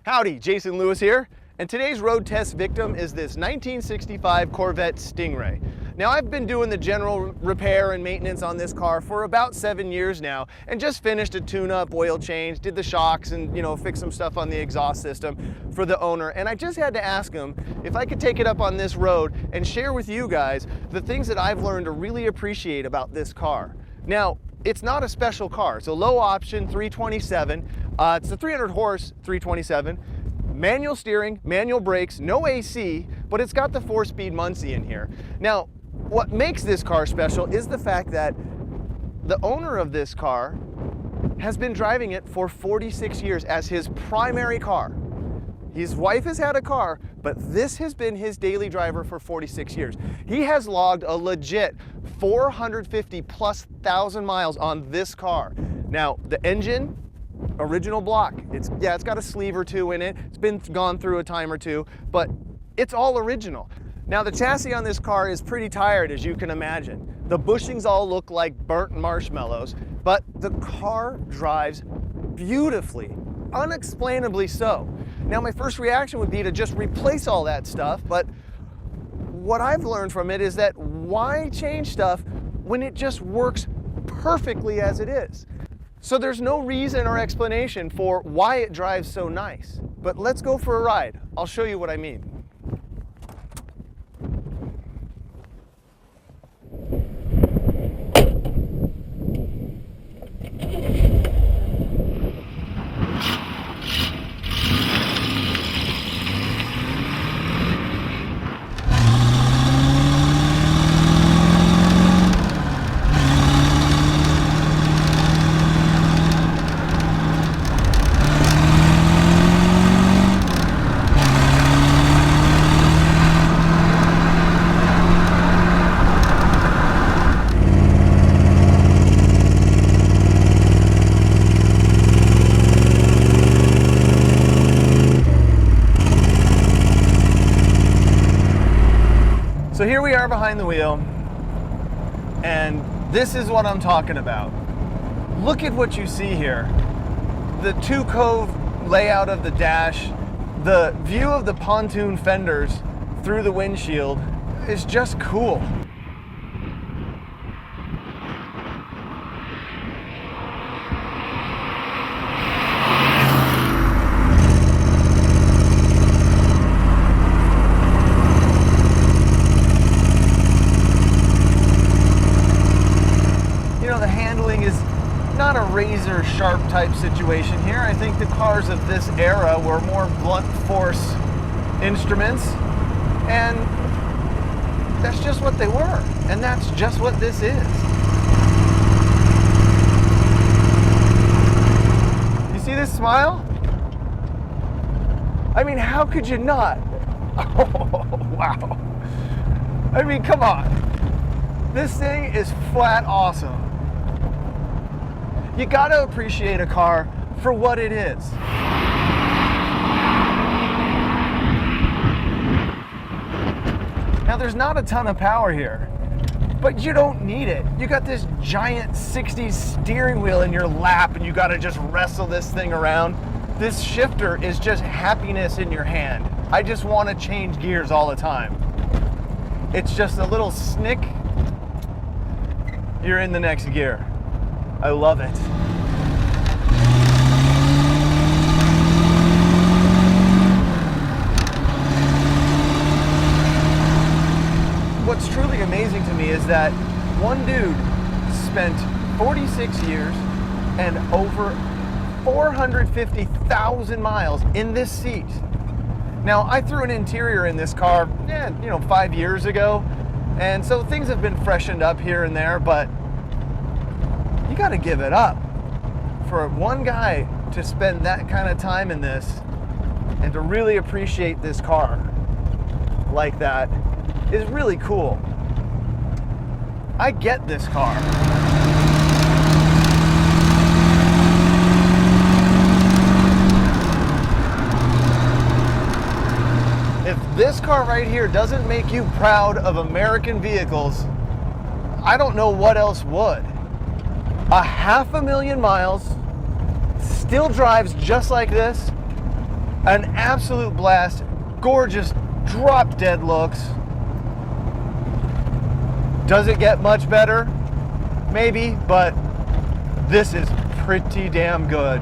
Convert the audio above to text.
Howdy, Jason Lewis here, and today's road test victim is this 1965 Corvette Stingray. Now, I've been doing the general repair and maintenance on this car for about 7 years now, and just finished a tune-up, oil change, did the shocks, and fix some stuff on the exhaust system for the owner. And I just had to ask him if I could take it up on this road and share with you guys the things that I've learned to really appreciate about this car. Now, it's not a special car. It's a low option 327. It's a 300 horse 327. Manual steering, manual brakes, no AC, but it's got the 4-speed Muncie in here. Now, what makes this car special is the fact that the owner of this car has been driving it for 46 years as his primary car. His wife has had a car, but this has been his daily driver for 46 years. He has logged a legit 450,000+ miles on this car. Now, the engine, original block. It's got a sleeve or two in it. It's been gone through a time or two, but it's all original. Now, the chassis on this car is pretty tired, as you can imagine. The bushings all look like burnt marshmallows, but the car drives beautifully, unexplainably so. Now, my first reaction would be to just replace all that stuff, but what I've learned from it is that why change stuff when it just works perfectly as it is? So there's no reason or explanation for why it drives so nice. But let's go for a ride. I'll show you what I mean. So here we are behind the wheel, and this is what I'm talking about. Look at what you see here. The two-cove layout of the dash, the view of the pontoon fenders through the windshield is just cool. Not a razor sharp type situation here. I think the cars of this era were more blunt force instruments, and that's just what they were, and that's just what this is. You see this smile? I mean, how could you not? Oh, wow. I mean, come on. This thing is flat awesome. You gotta appreciate a car for what it is. Now, there's not a ton of power here, but you don't need it. You got this giant 60s steering wheel in your lap, and you gotta just wrestle this thing around. This shifter is just happiness in your hand. I just wanna change gears all the time. It's just a little snick, you're in the next gear. I love it. What's truly amazing to me is that one dude spent 46 years and over 450,000 miles in this seat. Now, I threw an interior in this car, 5 years ago, and so things have been freshened up here and there, but you got to give it up for one guy to spend that kind of time in this and to really appreciate this car like that is really cool. I get this car. If this car right here doesn't make you proud of American vehicles, I don't know what else would. 500,000 miles, still drives just like this, An absolute blast, gorgeous drop dead looks. Does it get much better? Maybe, but this is pretty damn good.